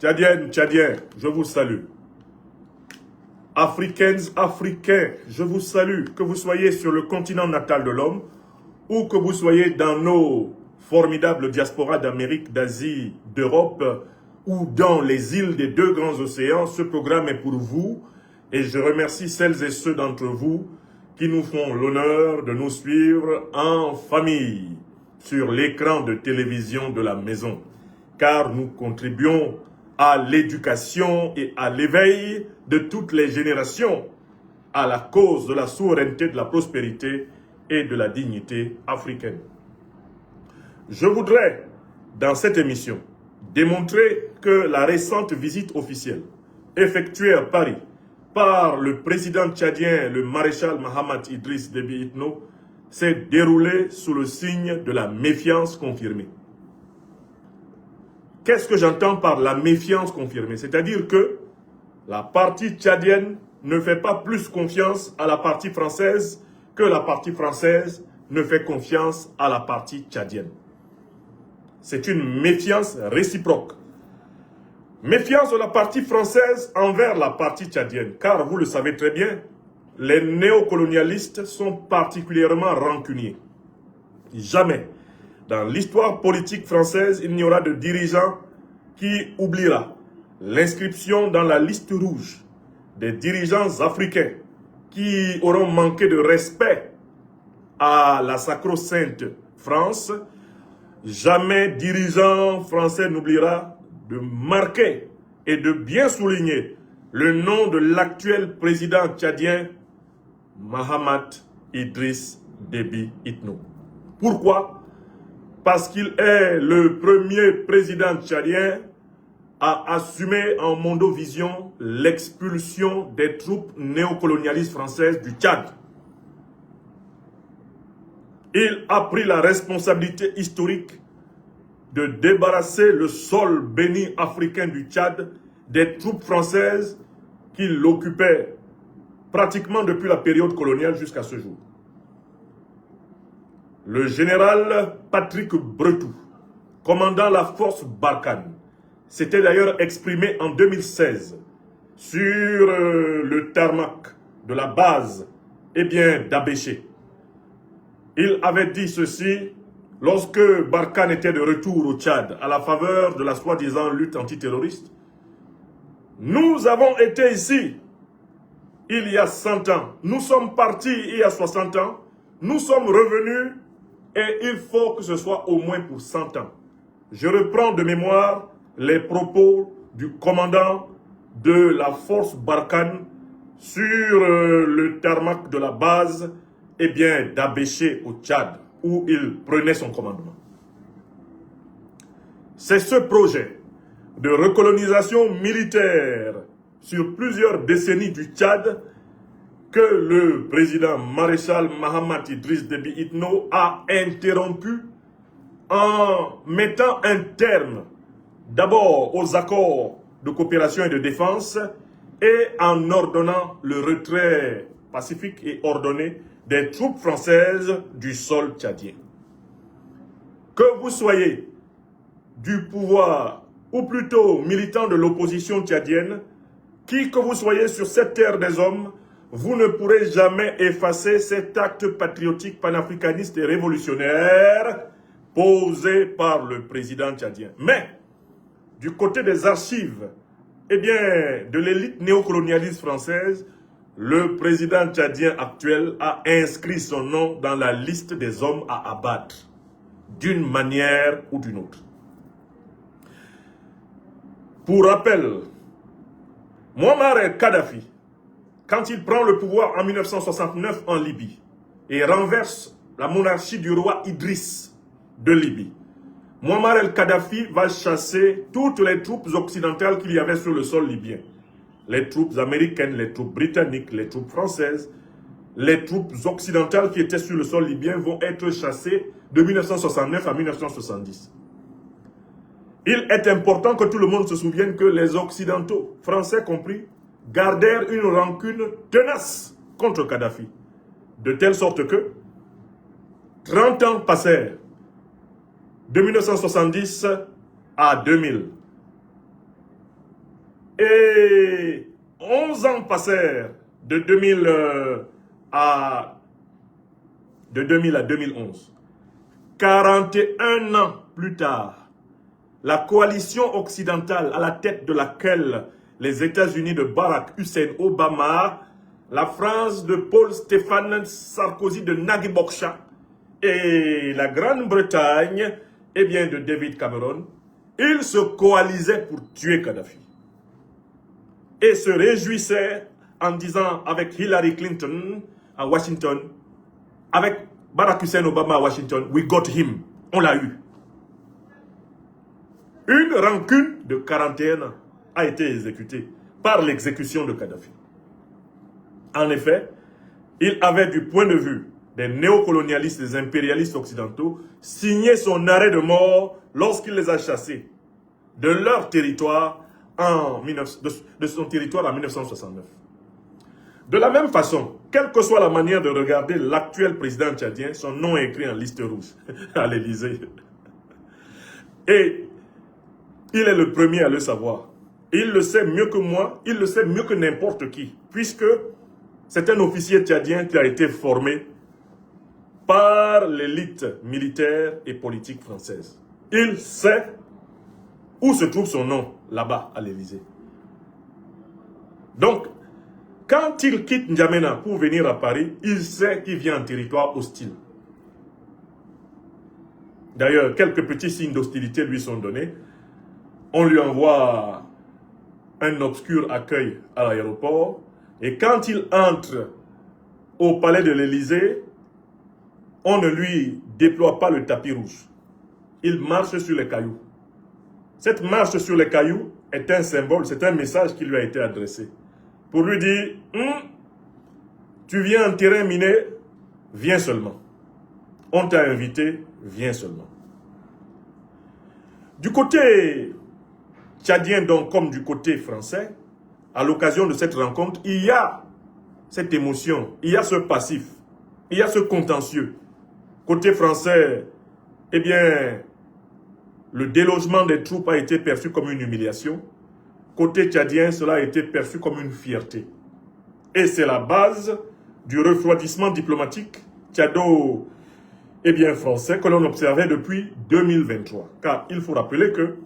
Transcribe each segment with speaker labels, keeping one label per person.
Speaker 1: Tchadiennes, Tchadiens, je vous salue. Africaines, Africains, je vous salue. Que vous soyez sur le continent natal de l'homme ou que vous soyez dans nos formidables diasporas d'Amérique, d'Asie, d'Europe ou dans les îles des deux grands océans, ce programme est pour vous et je remercie celles et ceux d'entre vous qui nous font l'honneur de nous suivre en famille sur l'écran de télévision de la maison, car nous contribuons à l'éducation et à l'éveil de toutes les générations à la cause de la souveraineté, de la prospérité et de la dignité africaine. Je voudrais, dans cette émission, démontrer que la récente visite officielle effectuée à Paris par le président tchadien, le maréchal Mahamat Idriss Déby Itno, s'est déroulée sous le signe de la méfiance confirmée. Qu'est-ce que j'entends par la méfiance confirmée? C'est-à-dire que la partie tchadienne ne fait pas plus confiance à la partie française que la partie française ne fait confiance à la partie tchadienne. C'est une méfiance réciproque. Méfiance de la partie française envers la partie tchadienne, car vous le savez très bien, les néocolonialistes sont particulièrement rancuniers. Jamais, dans l'histoire politique française, il n'y aura de dirigeant qui oubliera l'inscription dans la liste rouge des dirigeants africains qui auront manqué de respect à la sacro-sainte France. Jamais dirigeant français n'oubliera de marquer et de bien souligner le nom de l'actuel président tchadien Mahamat Idriss Déby Itno. Pourquoi? Parce qu'il est le premier président tchadien à assumer en mondovision l'expulsion des troupes néocolonialistes françaises du Tchad. Il a pris la responsabilité historique de débarrasser le sol béni africain du Tchad des troupes françaises qui l'occupaient pratiquement depuis la période coloniale jusqu'à ce jour. Le général Patrick Bretou, commandant la force Barkhane, s'était d'ailleurs exprimé en 2016 sur le tarmac de la base d'Abéché. Il avait dit ceci lorsque Barkhane était de retour au Tchad à la faveur de la soi-disant lutte antiterroriste. Nous avons été ici il y a 100 ans. Nous sommes partis il y a 60 ans. Nous sommes revenus et il faut que ce soit au moins pour 100 ans. Je reprends de mémoire les propos du commandant de la force Barkhane sur le tarmac de la base d'Abéché au Tchad, où il prenait son commandement. C'est ce projet de recolonisation militaire sur plusieurs décennies du Tchad que le président maréchal Mahamat Idriss Déby Itno a interrompu en mettant un terme d'abord aux accords de coopération et de défense et en ordonnant le retrait pacifique et ordonné des troupes françaises du sol tchadien. Que vous soyez du pouvoir ou plutôt militant de l'opposition tchadienne, qui que vous soyez sur cette terre des hommes, vous ne pourrez jamais effacer cet acte patriotique panafricaniste et révolutionnaire posé par le président tchadien. Mais, du côté des archives, de l'élite néocolonialiste française, le président tchadien actuel a inscrit son nom dans la liste des hommes à abattre, d'une manière ou d'une autre. Pour rappel, Muammar Kadhafi, quand il prend le pouvoir en 1969 en Libye et renverse la monarchie du roi Idriss de Libye, Muammar Kadhafi va chasser toutes les troupes occidentales qu'il y avait sur le sol libyen. Les troupes américaines, les troupes britanniques, les troupes françaises, les troupes occidentales qui étaient sur le sol libyen vont être chassées de 1969 à 1970. Il est important que tout le monde se souvienne que les Occidentaux, Français compris, gardèrent une rancune tenace contre Kadhafi. De telle sorte que 30 ans passèrent, de 1970 à 2000. Et 11 ans passèrent de 2000 à 2011. 41 ans plus tard, la coalition occidentale à la tête de laquelle les États-Unis de Barack Hussein Obama, la France de Paul Stéphane Sarkozy de Nagui Bokcha et la Grande-Bretagne, eh bien de David Cameron, ils se coalisaient pour tuer Kadhafi. Et se réjouissaient en disant avec Hillary Clinton à Washington, avec Barack Hussein Obama à Washington, we got him, on l'a eu. Une rancune de 41 ans a été exécutée par l'exécution de Kadhafi. En effet, il avait du point de vue des néocolonialistes, des impérialistes occidentaux, signé son arrêt de mort lorsqu'il les a chassés de leur territoire de son territoire en 1969. De la même façon, quelle que soit la manière de regarder l'actuel président tchadien, son nom est écrit en liste rouge à l'Élysée. Et il est le premier à le savoir. Il le sait mieux que moi, il le sait mieux que n'importe qui, puisque c'est un officier tchadien qui a été formé par l'élite militaire et politique française. Il sait où se trouve son nom, là-bas, à l'Élysée. Donc, quand il quitte N'Djamena pour venir à Paris, il sait qu'il vient en territoire hostile. D'ailleurs, quelques petits signes d'hostilité lui sont donnés. On lui envoie un obscur accueil à l'aéroport. Et quand il entre au palais de l'Élysée, on ne lui déploie pas le tapis rouge. Il marche sur les cailloux. Cette marche sur les cailloux est un symbole, c'est un message qui lui a été adressé. Pour lui dire, tu viens en terrain miné, viens seulement. On t'a invité, viens seulement. Du côté tchadien, donc, comme du côté français, à l'occasion de cette rencontre, il y a cette émotion, il y a ce passif, il y a ce contentieux. Côté français, eh bien, le délogement des troupes a été perçu comme une humiliation. Côté tchadien, cela a été perçu comme une fierté. Et c'est la base du refroidissement diplomatique tchado, eh bien, français, que l'on observait depuis 2023. Car il faut rappeler que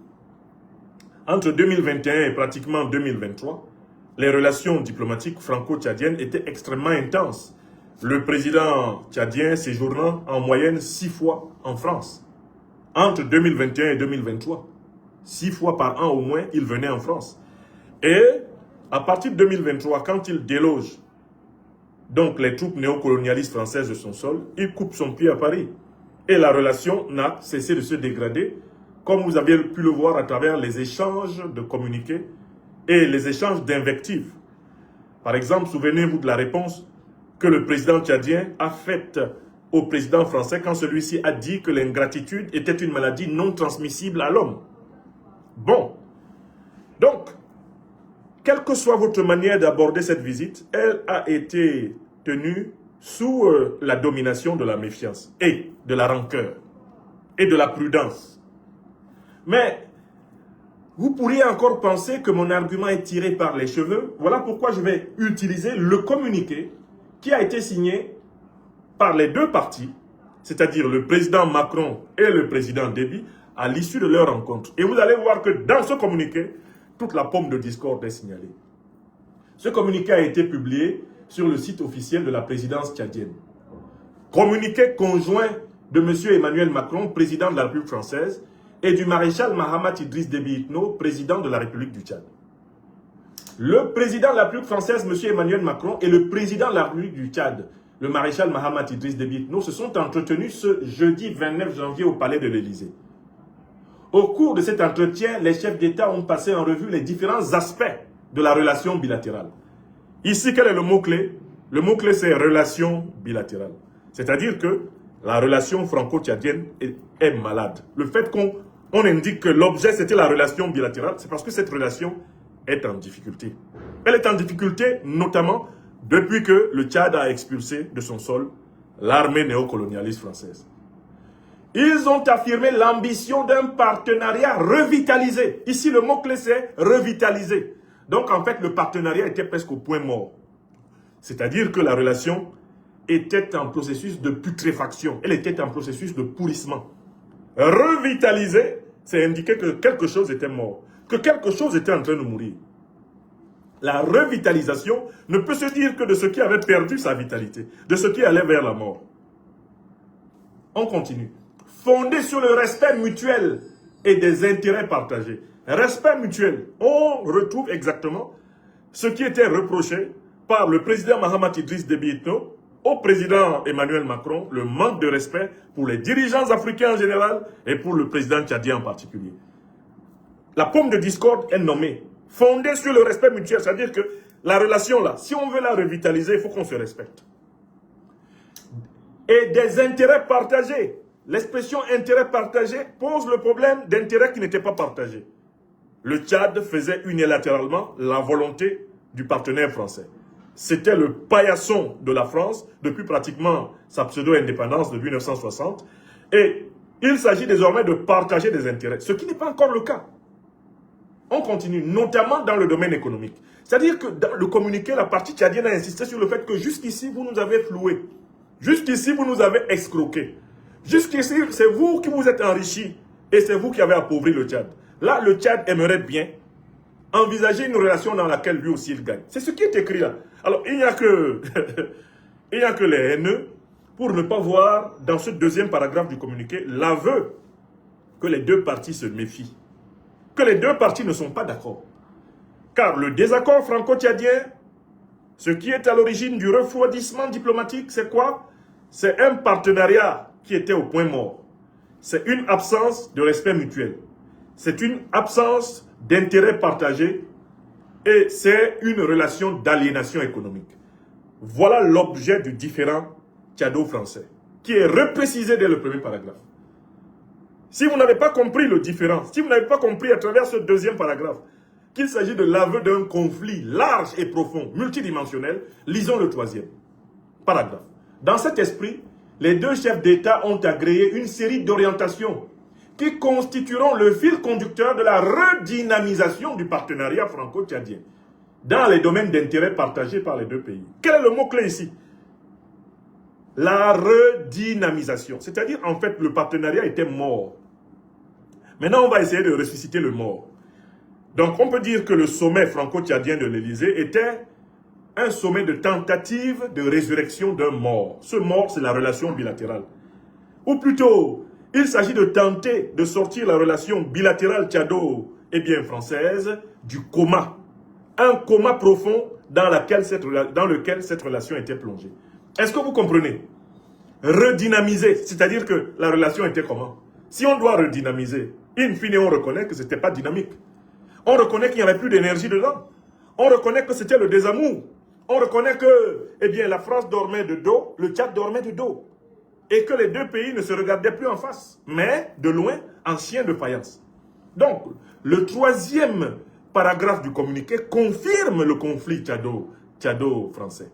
Speaker 1: entre 2021 et pratiquement 2023, les relations diplomatiques franco-tchadiennes étaient extrêmement intenses. Le président tchadien séjournant en moyenne 6 fois en France. Entre 2021 et 2023, 6 fois par an au moins, il venait en France. Et à partir de 2023, quand il déloge donc les troupes néocolonialistes françaises de son sol, il coupe son pied à Paris. Et la relation n'a cessé de se dégrader, comme vous avez pu le voir à travers les échanges de communiqués et les échanges d'invectives. Par exemple, souvenez-vous de la réponse que le président tchadien a faite au président français quand celui-ci a dit que l'ingratitude était une maladie non transmissible à l'homme. Bon, donc, quelle que soit votre manière d'aborder cette visite, elle a été tenue sous la domination de la méfiance et de la rancœur et de la prudence. Mais vous pourriez encore penser que mon argument est tiré par les cheveux. Voilà pourquoi je vais utiliser le communiqué qui a été signé par les deux partis, c'est-à-dire le président Macron et le président Déby, à l'issue de leur rencontre. Et vous allez voir que dans ce communiqué, toute la pomme de discorde est signalée. Ce communiqué a été publié sur le site officiel de la présidence tchadienne. Communiqué conjoint de M. Emmanuel Macron, président de la République française, et du maréchal Mahamat Idriss Déby Itno, président de la République du Tchad. Le président de la République française, M. Emmanuel Macron, et le président de la République du Tchad, le maréchal Mahamat Idriss Déby Itno, se sont entretenus ce jeudi 29 janvier au palais de l'Élysée. Au cours de cet entretien, les chefs d'État ont passé en revue les différents aspects de la relation bilatérale. Ici, quel est le mot-clé? Le mot-clé, c'est relation bilatérale. C'est-à-dire que la relation franco-tchadienne est malade. Le fait qu'on indique que l'objet, c'était la relation bilatérale, c'est parce que cette relation est en difficulté. Elle est en difficulté, notamment, depuis que le Tchad a expulsé de son sol l'armée néocolonialiste française. Ils ont affirmé l'ambition d'un partenariat revitalisé. Ici, le mot-clé, c'est revitaliser. Donc en fait, le partenariat était presque au point mort. C'est-à-dire que la relation était en processus de putréfaction. Elle était en processus de pourrissement. Revitaliser, c'est indiquer que quelque chose était mort. Que quelque chose était en train de mourir. La revitalisation ne peut se dire que de ce qui avait perdu sa vitalité, de ce qui allait vers la mort. On continue. Fondé sur le respect mutuel et des intérêts partagés. Respect mutuel. On retrouve exactement ce qui était reproché par le président Mahamat Idriss Déby Itno au président Emmanuel Macron, le manque de respect pour les dirigeants africains en général et pour le président tchadien en particulier. La pomme de discorde est nommée, fondée sur le respect mutuel, c'est-à-dire que la relation là, si on veut la revitaliser, il faut qu'on se respecte. Et des intérêts partagés. L'expression intérêt partagé pose le problème d'intérêts qui n'étaient pas partagés. Le Tchad faisait unilatéralement la volonté du partenaire français. C'était le paillasson de la France depuis pratiquement sa pseudo-indépendance de 1960. Et il s'agit désormais de partager des intérêts, ce qui n'est pas encore le cas. On continue, notamment dans le domaine économique. C'est-à-dire que dans le communiqué, la partie tchadienne a insisté sur le fait que jusqu'ici, vous nous avez floués. Jusqu'ici, vous nous avez escroqués. Jusqu'ici, c'est vous qui vous êtes enrichis et c'est vous qui avez appauvri le Tchad. Là, le Tchad aimerait bien envisager une relation dans laquelle lui aussi il gagne. C'est ce qui est écrit là. Alors, il n'y a que les haineux pour ne pas voir dans ce deuxième paragraphe du communiqué l'aveu que les deux parties se méfient. Que les deux parties ne sont pas d'accord. Car le désaccord franco-tchadien, ce qui est à l'origine du refroidissement diplomatique, c'est quoi? C'est un partenariat qui était au point mort. C'est une absence de respect mutuel. C'est une absence d'intérêt partagé et c'est une relation d'aliénation économique. Voilà l'objet du différend tchado-français qui est reprécisé dès le premier paragraphe. Si vous n'avez pas compris le différend, si vous n'avez pas compris à travers ce deuxième paragraphe qu'il s'agit de l'aveu d'un conflit large et profond, multidimensionnel, lisons le troisième paragraphe. Dans cet esprit, les deux chefs d'État ont agréé une série d'orientations qui constitueront le fil conducteur de la redynamisation du partenariat franco-tchadien dans les domaines d'intérêt partagés par les deux pays. Quel est le mot-clé ici? La redynamisation. C'est-à-dire, en fait, le partenariat était mort. Maintenant, on va essayer de ressusciter le mort. Donc, on peut dire que le sommet franco-tchadien de l'Élysée était un sommet de tentative de résurrection d'un mort. Ce mort, c'est la relation bilatérale. Ou plutôt, il s'agit de tenter de sortir la relation bilatérale tchado et bien française du coma. Un coma profond dans lequel cette relation était plongée. Est-ce que vous comprenez? Redynamiser, c'est-à-dire que la relation était comment? Si on doit redynamiser, in fine, on reconnaît que ce n'était pas dynamique. On reconnaît qu'il n'y avait plus d'énergie dedans. On reconnaît que c'était le désamour. On reconnaît que, eh bien, la France dormait de dos, le Tchad dormait de dos. Et que les deux pays ne se regardaient plus en face, mais de loin, en chien de faïence. Donc, le troisième paragraphe du communiqué confirme le conflit tchado-français,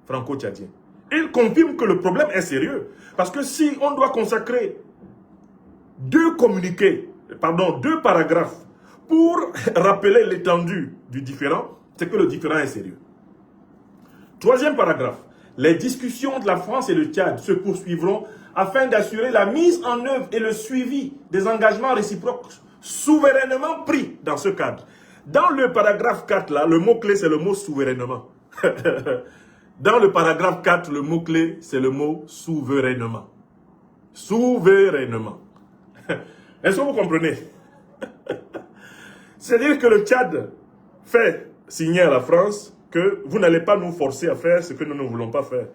Speaker 1: franco-tchadien. Il confirme que le problème est sérieux. Parce que si on doit consacrer deux paragraphes pour rappeler l'étendue du différend, c'est que le différend est sérieux. Troisième paragraphe. Les discussions de la France et le Tchad se poursuivront afin d'assurer la mise en œuvre et le suivi des engagements réciproques souverainement pris dans ce cadre. Dans le paragraphe 4, là, le mot-clé, c'est le mot souverainement. Dans le paragraphe 4, le mot-clé, c'est le mot souverainement. Souverainement. Est-ce que vous comprenez? C'est-à-dire que le Tchad fait signer à la France que vous n'allez pas nous forcer à faire ce que nous ne voulons pas faire.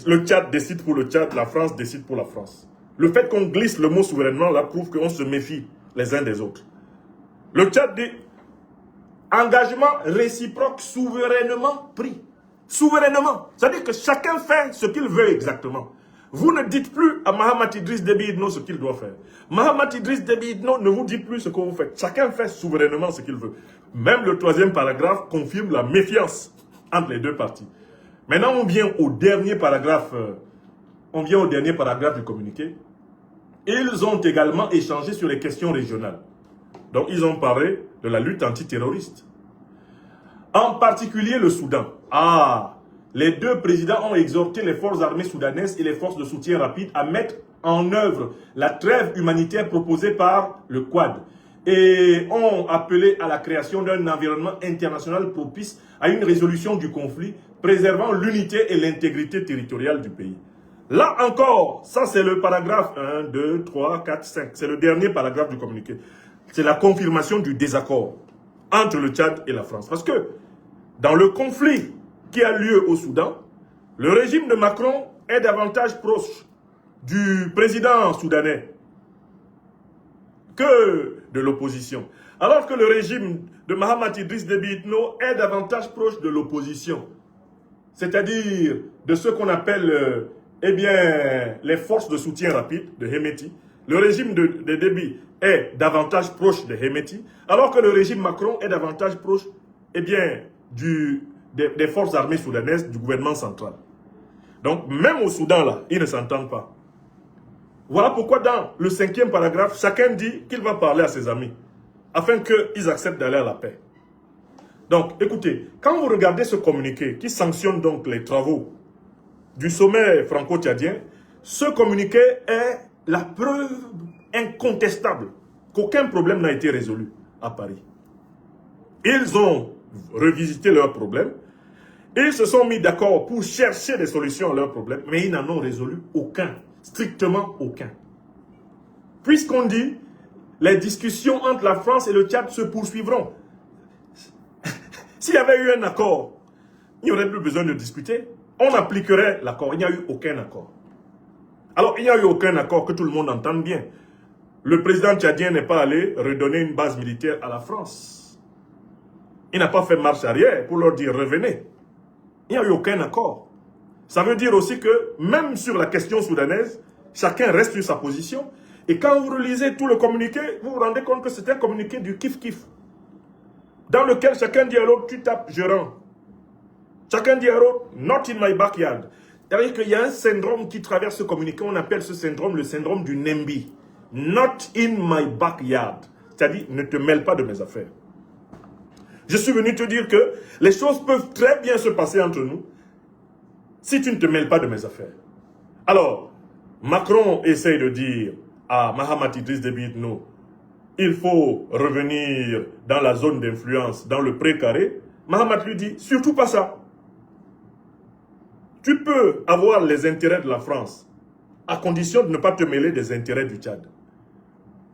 Speaker 1: Le Tchad décide pour le Tchad, la France décide pour la France. Le fait qu'on glisse le mot souverainement là prouve qu'on se méfie les uns des autres. Le Tchad dit engagement réciproque souverainement pris. Souverainement. C'est-à-dire que chacun fait ce qu'il veut exactement. Vous ne dites plus à Mahamat Idriss Déby Itno ce qu'il doit faire. Mahamat Idriss Déby Itno ne vous dit plus ce que vous faites. Chacun fait souverainement ce qu'il veut. Même le troisième paragraphe confirme la méfiance entre les deux parties. Maintenant, on vient au dernier paragraphe du communiqué. Ils ont également échangé sur les questions régionales. Donc, ils ont parlé de la lutte antiterroriste. en particulier le Soudan. Les deux présidents ont exhorté les forces armées soudanaises et les forces de soutien rapide à mettre en œuvre la trêve humanitaire proposée par le Quad et ont appelé à la création d'un environnement international propice à une résolution du conflit, préservant l'unité et l'intégrité territoriale du pays. Là encore, ça c'est le paragraphe 1, 2, 3, 4, 5. C'est le dernier paragraphe du communiqué. C'est la confirmation du désaccord entre le Tchad et la France. Parce que dans le conflit qui a lieu au Soudan, le régime de Macron est davantage proche du président soudanais que de l'opposition. Alors que le régime de Mahamat Idriss Déby Itno est davantage proche de l'opposition. C'est-à-dire de ce qu'on appelle les forces de soutien rapide de Hemeti. Le régime de Déby est davantage proche de Hemeti, alors que le régime Macron est davantage proche des forces armées soudanaises du gouvernement central. Donc, même au Soudan, là, ils ne s'entendent pas. Voilà pourquoi dans le 5e paragraphe, chacun dit qu'il va parler à ses amis, afin qu'ils acceptent d'aller à la paix. Donc, écoutez, quand vous regardez ce communiqué qui sanctionne donc les travaux du sommet franco-tchadien, ce communiqué est la preuve incontestable qu'aucun problème n'a été résolu à Paris. Ils ont revisité leurs problèmes, ils se sont mis d'accord pour chercher des solutions à leurs problèmes, mais ils n'en ont résolu aucun, strictement aucun. Puisqu'on dit, les discussions entre la France et le Tchad se poursuivront. S'il y avait eu un accord, il n'y aurait plus besoin de discuter. On appliquerait l'accord. Il n'y a eu aucun accord. Alors, il n'y a eu aucun accord, que tout le monde entende bien. Le président tchadien n'est pas allé redonner une base militaire à la France. Il n'a pas fait marche arrière pour leur dire revenez. Il n'y a eu aucun accord. Ça veut dire aussi que même sur la question soudanaise, chacun reste sur sa position. Et quand vous relisez tout le communiqué, vous vous rendez compte que c'est un communiqué du kiff-kiff. Dans lequel chacun dit à l'autre, tu tapes, je rends. Chacun dit à l'autre, not in my backyard. C'est-à-dire qu'il y a un syndrome qui traverse ce communiqué, on appelle ce syndrome le syndrome du NIMBY. Not in my backyard. C'est-à-dire, ne te mêle pas de mes affaires. Je suis venu te dire que les choses peuvent très bien se passer entre nous si tu ne te mêles pas de mes affaires. Alors, Macron essaye de dire à Mahamat Idriss Déby Itno, il faut revenir dans la zone d'influence, dans le précaré. Mahamat lui dit, surtout pas ça. Tu peux avoir les intérêts de la France, à condition de ne pas te mêler des intérêts du Tchad.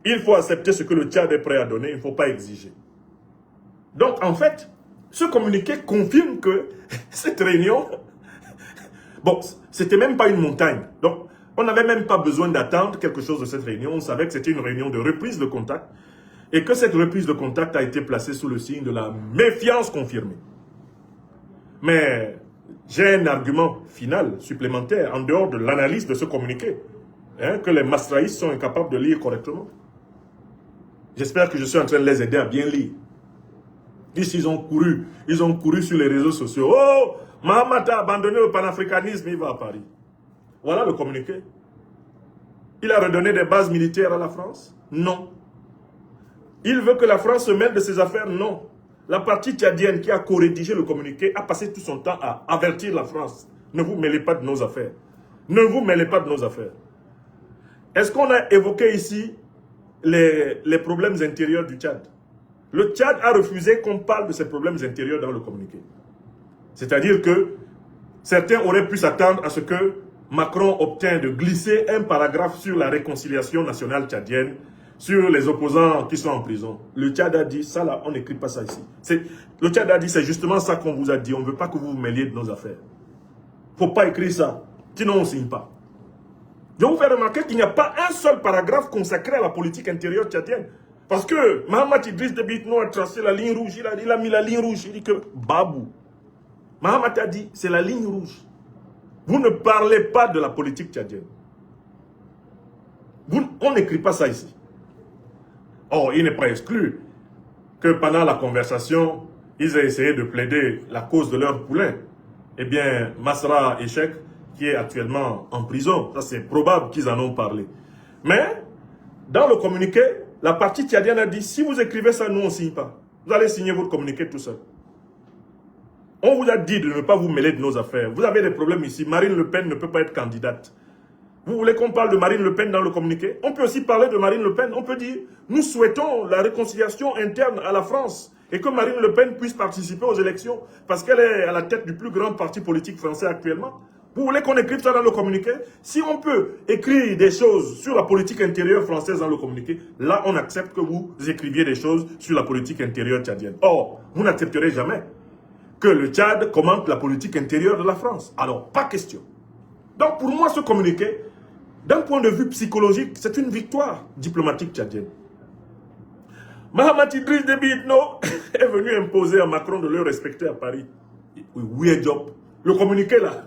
Speaker 1: Il faut accepter ce que le Tchad est prêt à donner, il ne faut pas exiger. Donc, en fait, ce communiqué confirme que cette réunion, bon, c'était même pas une montagne. Donc, on n'avait même pas besoin d'attendre quelque chose de cette réunion. On savait que c'était une réunion de reprise de contact et que cette reprise de contact a été placée sous le signe de la méfiance confirmée. Mais j'ai un argument final, supplémentaire, en dehors de l'analyse de ce communiqué, que les masraïstes sont incapables de lire correctement. J'espère que je suis en train de les aider à bien lire. Ici, ils ont couru sur les réseaux sociaux. Oh, Mahamat a abandonné le panafricanisme, il va à Paris. Voilà le communiqué. Il a redonné des bases militaires à la France? Non. Il veut que la France se mêle de ses affaires? Non. La partie tchadienne qui a co-rédigé le communiqué a passé tout son temps à avertir la France. Ne vous mêlez pas de nos affaires. Ne vous mêlez pas de nos affaires. Est-ce qu'on a évoqué ici les problèmes intérieurs du Tchad? Le Tchad a refusé qu'on parle de ces problèmes intérieurs dans le communiqué. C'est-à-dire que certains auraient pu s'attendre à ce que Macron obtient de glisser un paragraphe sur la réconciliation nationale tchadienne, sur les opposants qui sont en prison. Le Tchad a dit, ça là, on n'écrit pas ça ici. Le Tchad a dit, c'est justement ça qu'on vous a dit, on ne veut pas que vous vous mêliez de nos affaires. Il ne faut pas écrire ça, sinon on ne signe pas. Je vais vous faire remarquer qu'il n'y a pas un seul paragraphe consacré à la politique intérieure tchadienne. Parce que Mahamat Idriss Déby Itno a tracé la ligne rouge, il a mis la ligne rouge, il dit que Babou. Mahamat a dit, c'est la ligne rouge. Vous ne parlez pas de la politique tchadienne. On n'écrit pas ça ici. Or, il n'est pas exclu que pendant la conversation, ils aient essayé de plaider la cause de leur poulain. Eh bien, Masra Echek, qui est actuellement en prison, ça c'est probable qu'ils en ont parlé. Mais, dans le communiqué, la partie tchadienne a dit, si vous écrivez ça, nous on ne signe pas. Vous allez signer votre communiqué tout seul. On vous a dit de ne pas vous mêler de nos affaires. Vous avez des problèmes ici. Marine Le Pen ne peut pas être candidate. Vous voulez qu'on parle de Marine Le Pen dans le communiqué? On peut aussi parler de Marine Le Pen. On peut dire, nous souhaitons la réconciliation interne à la France et que Marine Le Pen puisse participer aux élections parce qu'elle est à la tête du plus grand parti politique français actuellement. Vous voulez qu'on écrive ça dans le communiqué? Si on peut écrire des choses sur la politique intérieure française dans le communiqué, là on accepte que vous écriviez des choses sur la politique intérieure tchadienne. Or, vous n'accepterez jamais que le Tchad commente la politique intérieure de la France. Alors, pas question. Donc pour moi, ce communiqué, d'un point de vue psychologique, c'est une victoire diplomatique tchadienne. Mahamat Idriss Déby Itno est venu imposer à Macron de le respecter à Paris. Oui, un job. Le communiqué là,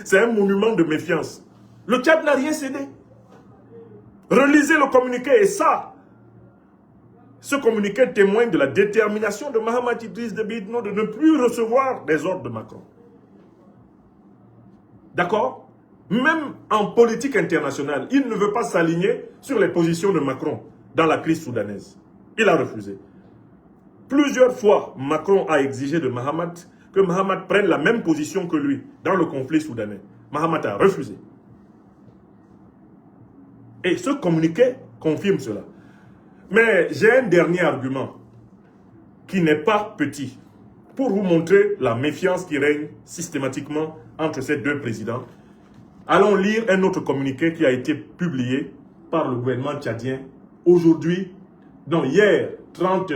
Speaker 1: c'est un monument de méfiance. Le Tchad n'a rien cédé. Relisez le communiqué et ça, ce communiqué témoigne de la détermination de Mahamat Idriss Déby Itno de ne plus recevoir des ordres de Macron. D'accord? Même en politique internationale, il ne veut pas s'aligner sur les positions de Macron dans la crise soudanaise. Il a refusé. Plusieurs fois, Macron a exigé de Mahamat que Mahamat prenne la même position que lui dans le conflit soudanais. Mahamat a refusé. Et ce communiqué confirme cela. Mais j'ai un dernier argument qui n'est pas petit pour vous montrer la méfiance qui règne systématiquement entre ces deux présidents. Allons lire un autre communiqué qui a été publié par le gouvernement tchadien aujourd'hui, non, hier 30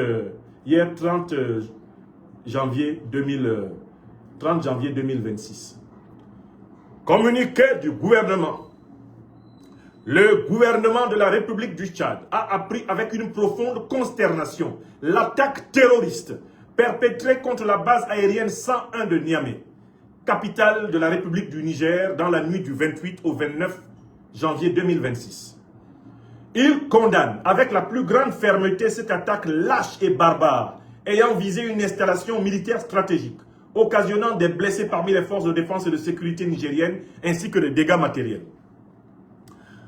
Speaker 1: janvier 2026. Communiqué du gouvernement. Le gouvernement de la République du Tchad a appris avec une profonde consternation l'attaque terroriste perpétrée contre la base aérienne 101 de Niamey, capitale de la République du Niger, dans la nuit du 28 au 29 janvier 2026. Il condamne avec la plus grande fermeté cette attaque lâche et barbare, ayant visé une installation militaire stratégique, occasionnant des blessés parmi les forces de défense et de sécurité nigériennes, ainsi que des dégâts matériels.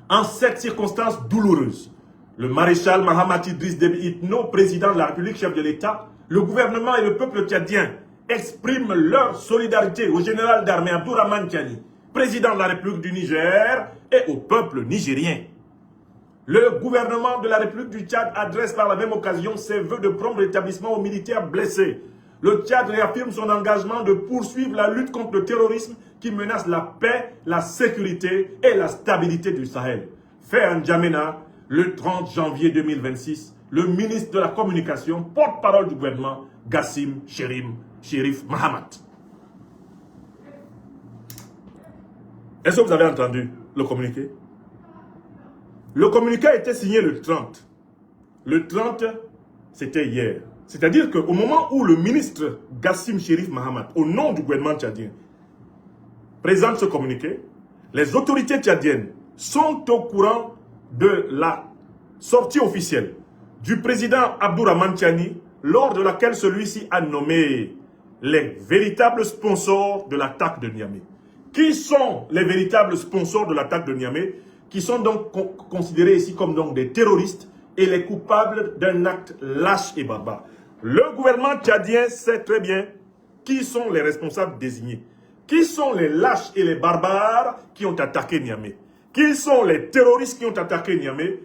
Speaker 1: En cette circonstance douloureuse, le maréchal Mahamat Idriss Déby Itno, président de la République, chef de l'État, le gouvernement et le peuple tchadien expriment leur solidarité au général d'armée Abdourahmane Tiani, président de la République du Niger, et au peuple nigérien. Le gouvernement de la République du Tchad adresse par la même occasion ses vœux de prompt rétablissement aux militaires blessés. Le Tchad réaffirme son engagement de poursuivre la lutte contre le terrorisme qui menace la paix, la sécurité et la stabilité du Sahel. Fait en N'Djamena, le 30 janvier 2026, le ministre de la Communication, porte-parole du gouvernement, Gassim Chérif Mahamat. Est-ce que vous avez entendu le communiqué? Le communiqué a été signé le 30. Le 30, c'était hier. C'est-à-dire qu'au moment où le ministre Gassim Chérif Mahamat, au nom du gouvernement tchadien, présente ce communiqué, les autorités tchadiennes sont au courant de la sortie officielle du président Abdourahmane Tiani, lors de laquelle celui-ci a nommé les véritables sponsors de l'attaque de Niamey. Qui sont les véritables sponsors de l'attaque de Niamey, qui sont donc considérés ici comme donc des terroristes et les coupables d'un acte lâche et barbare? Le gouvernement tchadien sait très bien qui sont les responsables désignés. Qui sont les lâches et les barbares qui ont attaqué Niamey? Qui sont les terroristes qui ont attaqué Niamey?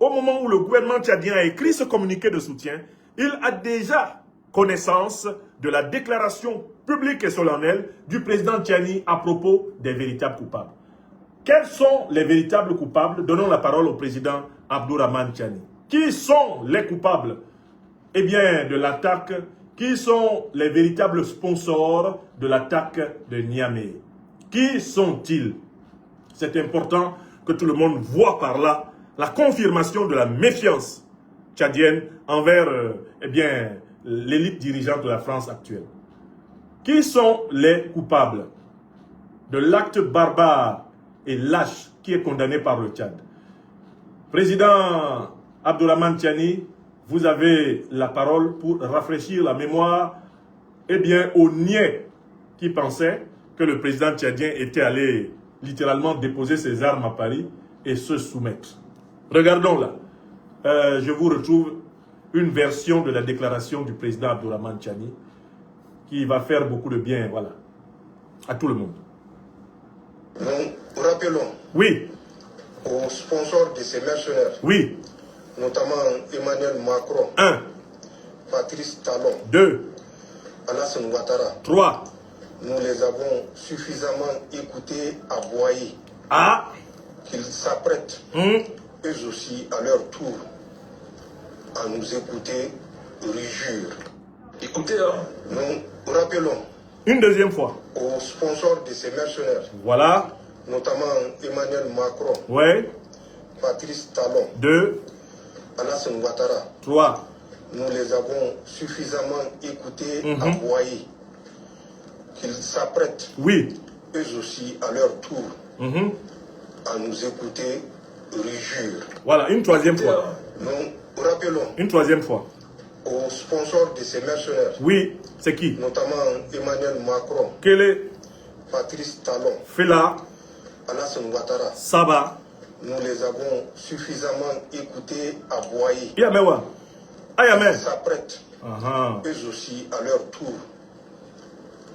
Speaker 1: Au moment où le gouvernement tchadien a écrit ce communiqué de soutien, il a déjà connaissance de la déclaration publique et solennelle du président Tiani à propos des véritables coupables. Quels sont les véritables coupables? Donnons la parole au président Abdourahmane Tiani. Qui sont les coupables? Eh bien, de l'attaque. Qui sont les véritables sponsors de l'attaque de Niamey? Qui sont-ils? C'est important que tout le monde voit par là la confirmation de la méfiance tchadienne envers eh bien, l'élite dirigeante de la France actuelle. Qui sont les coupables de l'acte barbare et lâche qui est condamné par le Tchad? Président Abdourahmane Tiani, vous avez la parole pour rafraîchir la mémoire eh bien, aux niais qui pensaient que le président tchadien était allé littéralement déposer ses armes à Paris et se soumettre. Regardons là. Je vous retrouve une version de la déclaration du président Abdourahmane Tiani qui va faire beaucoup de bien, voilà, à tout le monde.
Speaker 2: Nous rappelons
Speaker 1: Oui,
Speaker 2: aux sponsors de ces mercenaires,
Speaker 1: oui.
Speaker 2: notamment Emmanuel Macron,
Speaker 1: 1,
Speaker 2: Patrice Talon,
Speaker 1: 2,
Speaker 2: Alassane Ouattara,
Speaker 1: 3.
Speaker 2: nous les avons suffisamment écoutés à Boaï,
Speaker 1: Ah,
Speaker 2: qu'ils s'apprêtent, eux aussi, à leur tour, à nous écouter rugir. Écoutez, nous rappelons
Speaker 1: une deuxième fois.
Speaker 2: aux sponsors de ces mercenaires,
Speaker 1: Voilà,
Speaker 2: notamment Emmanuel Macron,
Speaker 1: ouais.
Speaker 2: Patrice Talon,
Speaker 1: 2,
Speaker 2: Alassane Ouattara,
Speaker 1: 3.
Speaker 2: nous les avons suffisamment écoutés à Boaï, qu'ils s'apprêtent,
Speaker 1: Oui.
Speaker 2: eux aussi, à leur tour, à nous écouter rugir.
Speaker 1: Voilà, une troisième fois.
Speaker 2: Nous rappelons
Speaker 1: Une troisième fois.
Speaker 2: aux sponsors de ces mercenaires,
Speaker 1: Oui, c'est qui?
Speaker 2: notamment Emmanuel Macron,
Speaker 1: Quel est
Speaker 2: Patrice Talon,
Speaker 1: Fela,
Speaker 2: Alassane Ouattara,
Speaker 1: Saba,
Speaker 2: nous les avons suffisamment écoutés à Boaï,
Speaker 1: Yamewa, Ayame.
Speaker 2: ils s'apprêtent,
Speaker 1: Ah,
Speaker 2: eux aussi, à leur tour,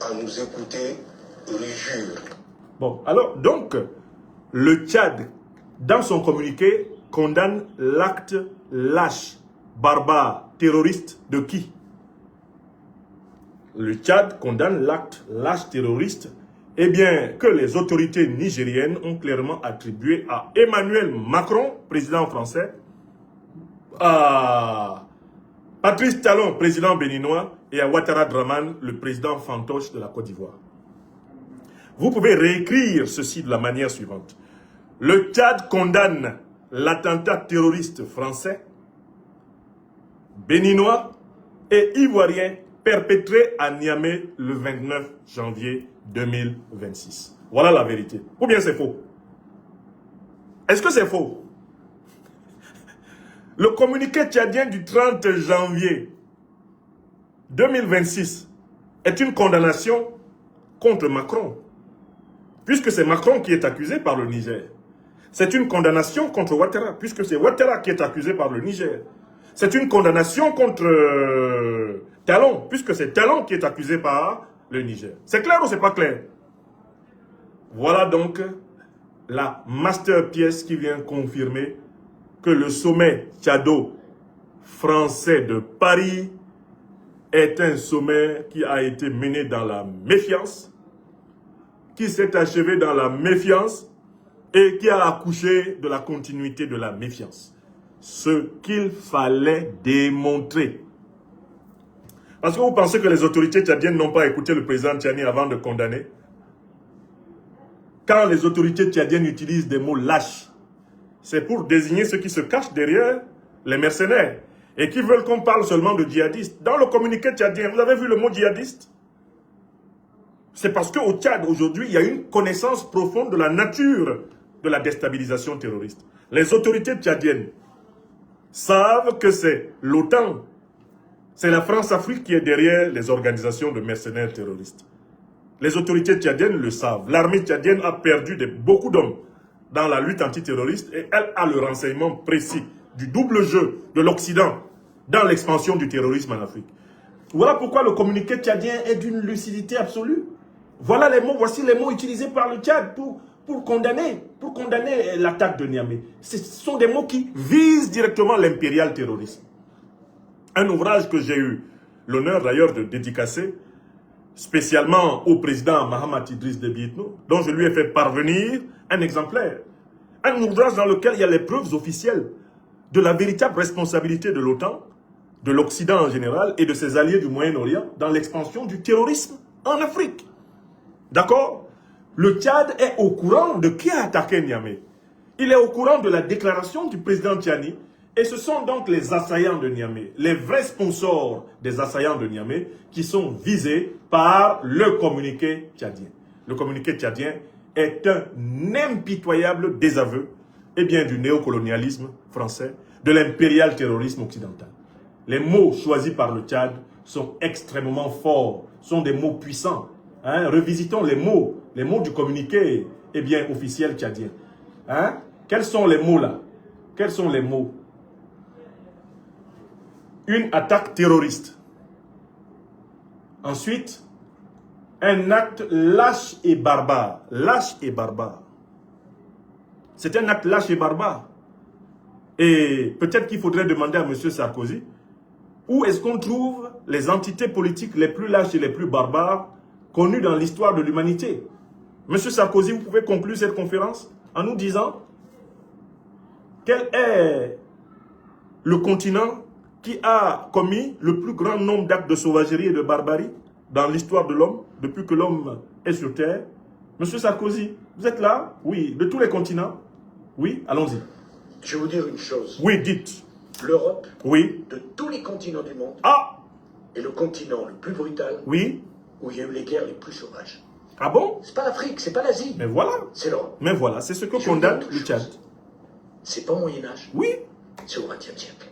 Speaker 2: à nous écouter rugir.
Speaker 1: bon, alors, donc, le Tchad, dans son communiqué, condamne l'acte lâche, barbare, terroriste de qui? Le Tchad condamne l'acte lâche terroriste, eh bien, que les autorités nigériennes ont clairement attribué à Emmanuel Macron, président français, à Patrice Talon, président béninois, et à Ouattara Draman, le président fantoche de la Côte d'Ivoire. Vous pouvez réécrire ceci de la manière suivante. Le Tchad condamne l'attentat terroriste français, béninois et ivoirien perpétré à Niamey le 29 janvier 2026. Voilà la vérité. Ou bien c'est faux? Est-ce que c'est faux? Le communiqué tchadien du 30 janvier 2026 est une condamnation contre Macron, puisque c'est Macron qui est accusé par le Niger. C'est une condamnation contre Ouattara, puisque c'est Ouattara qui est accusé par le Niger. C'est une condamnation contre Talon, puisque c'est Talon qui est accusé par le Niger. C'est clair ou c'est pas clair? Voilà donc la masterpièce qui vient confirmer que le sommet tchado-français de Paris est un sommet qui a été mené dans la méfiance, qui s'est achevé dans la méfiance et qui a accouché de la continuité de la méfiance. Ce qu'il fallait démontrer. Parce que vous pensez que les autorités tchadiennes n'ont pas écouté le président Tchani avant de condamner? Quand les autorités tchadiennes utilisent des mots lâches, c'est pour désigner ceux qui se cachent derrière les mercenaires et qui veulent qu'on parle seulement de djihadistes. Dans le communiqué tchadien, vous avez vu le mot djihadiste? C'est parce qu'au Tchad, aujourd'hui, il y a une connaissance profonde de la nature de la déstabilisation terroriste. Les autorités tchadiennes savent que c'est l'OTAN, c'est la France-Afrique qui est derrière les organisations de mercenaires terroristes. Les autorités tchadiennes le savent. L'armée tchadienne a perdu beaucoup d'hommes dans la lutte antiterroriste et elle a le renseignement précis du double jeu de l'Occident dans l'expansion du terrorisme en Afrique. Voilà pourquoi le communiqué tchadien est d'une lucidité absolue. Voilà les mots, voici les mots utilisés par le Tchad pour condamner l'attaque de Niamey. Ce sont des mots qui visent directement l'impérial terrorisme. Un ouvrage que j'ai eu l'honneur d'ailleurs de dédicacer spécialement au président Mahamat Idriss Déby Itno, dont je lui ai fait parvenir un exemplaire. Un ouvrage dans lequel il y a les preuves officielles de la véritable responsabilité de l'OTAN, de l'Occident en général et de ses alliés du Moyen-Orient dans l'expansion du terrorisme en Afrique. D'accord? Le Tchad est au courant de qui a attaqué Niamey. Il est au courant de la déclaration du président Tchani. Et ce sont donc les assaillants de Niamey, les vrais sponsors des assaillants de Niamey qui sont visés par le communiqué tchadien. Le communiqué tchadien est un impitoyable désaveu du néocolonialisme français, de l'impérial terrorisme occidental. Les mots choisis par le Tchad sont extrêmement forts, sont des mots puissants. Revisitons les mots du communiqué officiel tchadien. Quels sont les mots là? Quels sont les mots? Une attaque terroriste. Ensuite, un acte lâche et barbare. Lâche et barbare. C'est un acte lâche et barbare. Et peut-être qu'il faudrait demander à M. Sarkozy, où est-ce qu'on trouve les entités politiques les plus lâches et les plus barbares connues dans l'histoire de l'humanité? M. Sarkozy, vous pouvez conclure cette conférence en nous disant quel est le continent qui a commis le plus grand nombre d'actes de sauvagerie et de barbarie dans l'histoire de l'homme, depuis que l'homme est sur Terre. Monsieur Sarkozy, vous êtes là? Oui, de tous les continents. Oui, allons-y.
Speaker 2: Je vais vous dire une chose.
Speaker 1: Oui, dites.
Speaker 2: L'Europe,
Speaker 1: Oui.
Speaker 2: de tous les continents du monde,
Speaker 1: Ah!
Speaker 2: est le continent le plus brutal,
Speaker 1: Oui.
Speaker 2: où il y a eu les guerres les plus sauvages.
Speaker 1: Ah bon?
Speaker 2: C'est pas l'Afrique, c'est pas l'Asie.
Speaker 1: Mais voilà.
Speaker 2: C'est l'Europe.
Speaker 1: Mais voilà, c'est ce que
Speaker 2: Je vous
Speaker 1: condamne
Speaker 2: dis autre
Speaker 1: le Tchad.
Speaker 2: chose. C'est pas au Moyen-Âge,
Speaker 1: Oui.
Speaker 2: c'est au XXe siècle.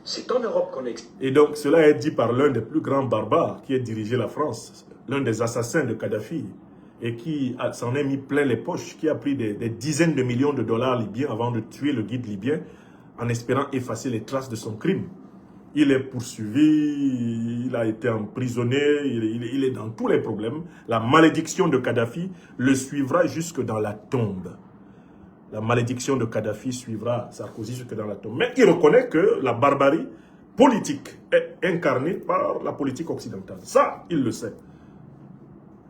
Speaker 2: C'est en Europe qu'on est...
Speaker 1: Et donc, cela est dit par l'un des plus grands barbares qui a dirigé la France, l'un des assassins de Kadhafi, et qui s'en est mis plein les poches, qui a pris des dizaines de millions de dollars libyens avant de tuer le guide libyen en espérant effacer les traces de son crime. Il est poursuivi, il a été emprisonné, il est dans tous les problèmes. La malédiction de Kadhafi le suivra jusque dans la tombe. La malédiction de Kadhafi suivra Sarkozy jusque dans la tombe. Mais il reconnaît que la barbarie politique est incarnée par la politique occidentale. Ça, il le sait.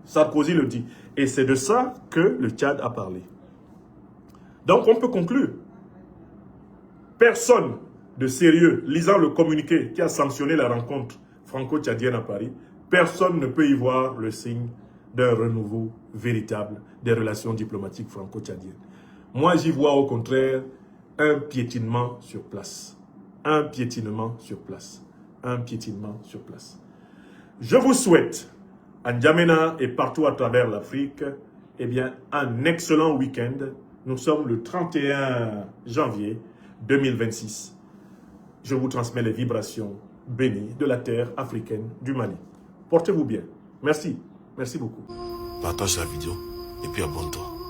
Speaker 1: Sarkozy le dit. Et c'est de ça que le Tchad a parlé. Donc on peut conclure. Personne de sérieux, lisant le communiqué qui a sanctionné la rencontre franco-tchadienne à Paris, personne ne peut y voir le signe d'un renouveau véritable des relations diplomatiques franco-tchadiennes. Moi, j'y vois au contraire un piétinement sur place. Un piétinement sur place. Un piétinement sur place. Je vous souhaite, à N'Djamena et partout à travers l'Afrique, eh bien, un excellent week-end. Nous sommes le 31 janvier 2026. Je vous transmets les vibrations bénies de la terre africaine du Mali. Portez-vous bien. Merci. Merci beaucoup.
Speaker 3: Partage la vidéo et puis abonne-toi.